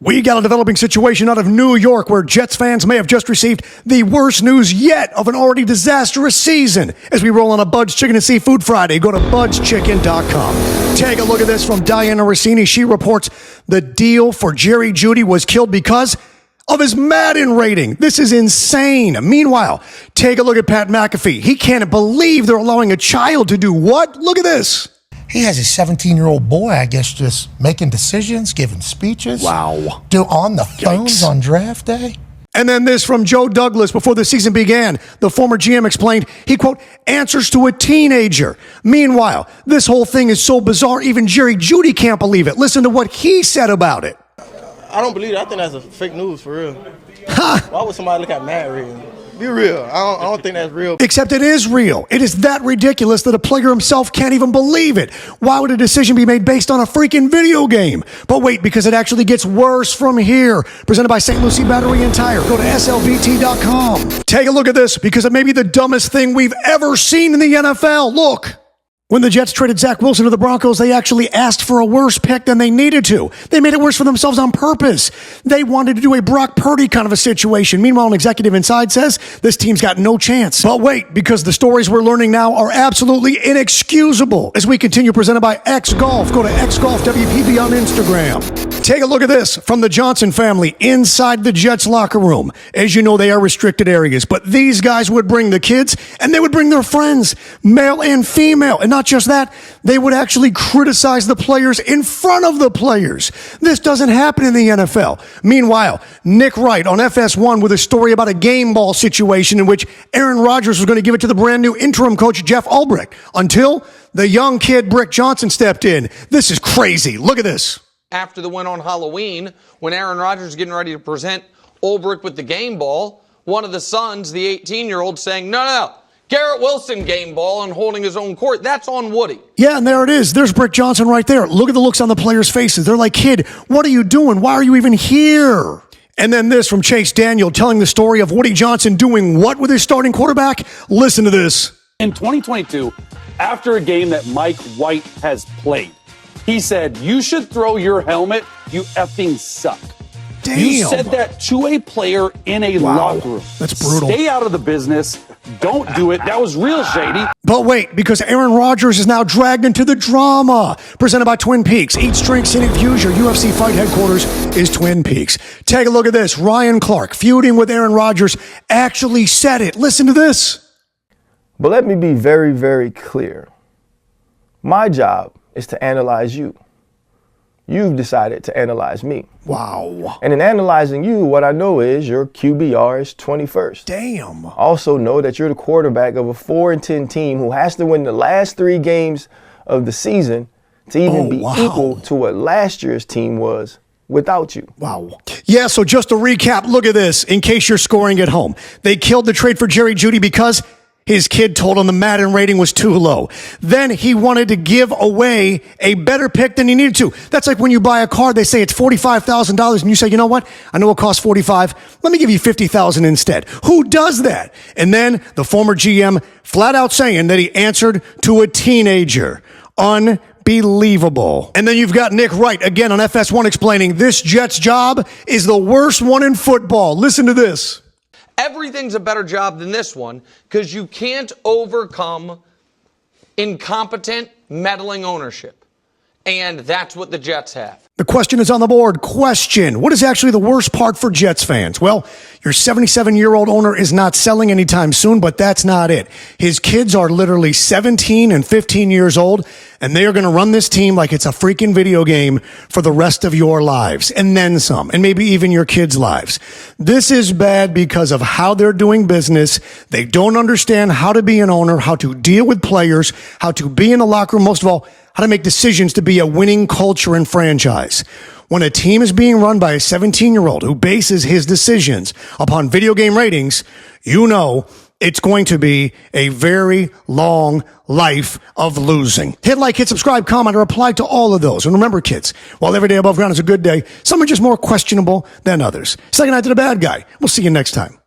We got a developing situation out of New York where Jets fans may have just received the worst news yet of an already disastrous season. As we roll on a Bud's Chicken and Seafood Friday, go to budschicken.com. Take a look at this from Diana Rossini. She reports the deal for Jerry Jeudy was killed because of his Madden rating. This is insane. Meanwhile, take a look at Pat McAfee. He can't believe they're allowing a child to do what? Look at this. He has a 17-year-old boy, I guess, just making decisions, giving speeches. Wow. On the phones on draft day. And then this from Joe Douglas before the season began. The former GM explained he, quote, answers to a teenager. Meanwhile, this whole thing is so bizarre, even Jerry Jeudy can't believe it. Listen to what he said about it. I don't believe it. I think that's a fake news for real. Why would somebody look at Madden rating? Be real. I don't think that's real. Except it is real. It is that ridiculous that a player himself can't even believe it. Why would a decision be made based on a freaking video game? But wait, because it actually gets worse from here. Presented by St. Lucie Battery and Tire. Go to slbt.com. Take a look at this because it may be the dumbest thing we've ever seen in the NFL. Look. When the Jets traded Zack Wilson to the Broncos, they actually asked for a worse pick than they needed to. They made it worse for themselves on purpose. They wanted to do a Brock Purdy kind of a situation. Meanwhile, an executive inside says this team's got no chance. But wait, because the stories we're learning now are absolutely inexcusable. As we continue, presented by X Golf. Go to X Golf WPB on Instagram. Take a look at this from the Johnson family inside the Jets locker room. As you know, they are restricted areas, but these guys would bring the kids and they would bring their friends, male and female. And not just that, they would actually criticize the players in front of the players. This doesn't happen in the NFL. Meanwhile, Nick Wright on FS1 with a story about a game ball situation in which Aaron Rodgers was going to give it to the brand new interim coach, Jeff Ulbrich, until the young kid, Brick Johnson, stepped in. This is crazy. Look at this. After the win on Halloween, when Aaron Rodgers was getting ready to present Ulbrich with the game ball, one of the sons, the 18-year-old, saying, no, Garrett Wilson game ball and holding his own court. That's on Woody. Yeah, and there it is. There's Brick Johnson right there. Look at the looks on the players' faces. They're like, kid, what are you doing? Why are you even here? And then this from Chase Daniel telling the story of Woody Johnson doing what with his starting quarterback? Listen to this. In 2022, after a game that Mike White has played, he said, you should throw your helmet. You effing suck. Damn. You said that to a player in a locker room. That's brutal. Stay out of the business. Don't do it. That was real shady. But wait, because Aaron Rodgers is now dragged into the drama. Presented by Twin Peaks. Eat, drink, scenic views. Your UFC fight headquarters is Twin Peaks. Take a look at this. Ryan Clark, feuding with Aaron Rodgers, actually said it. Listen to this. But let me be very, very clear. My job is to analyze you. You've decided to analyze me. Wow. And in analyzing you, what I know is your QBR is 21st. Damn. Also know that you're the quarterback of a 4-10 team who has to win the last 3 games of the season to even be equal to what last year's team was without you. Wow. Yeah, so just to recap, look at this in case you're scoring at home. They killed the trade for Jerry Jeudy because his kid told him the Madden rating was too low. Then he wanted to give away a better pick than he needed to. That's like when you buy a car, they say it's $45,000 and you say, you know what? I know it costs $45. Let me give you $50,000 instead. Who does that? And then the former GM flat out saying that he answered to a teenager. Unbelievable. And then you've got Nick Wright again on FS1 explaining this Jets job is the worst one in football. Listen to this. Everything's a better job than this one because you can't overcome incompetent, meddling ownership. And that's what the Jets have. The question is on the board. Question. What is actually the worst part for Jets fans? Well, your 77-year-old owner is not selling anytime soon, but that's not it. His kids are literally 17 and 15 years old, and they are going to run this team like it's a freaking video game for the rest of your lives, and then some, and maybe even your kids' lives. This is bad because of how they're doing business. They don't understand how to be an owner, how to deal with players, how to be in the locker room, most of all, how to make decisions to be a winning culture and franchise. When a team is being run by a 17-year-old who bases his decisions upon video game ratings, you know it's going to be a very long life of losing. Hit like, hit subscribe, comment, or reply to all of those. And remember, kids, while every day above ground is a good day, some are just more questionable than others. Second night to the bad guy. We'll see you next time.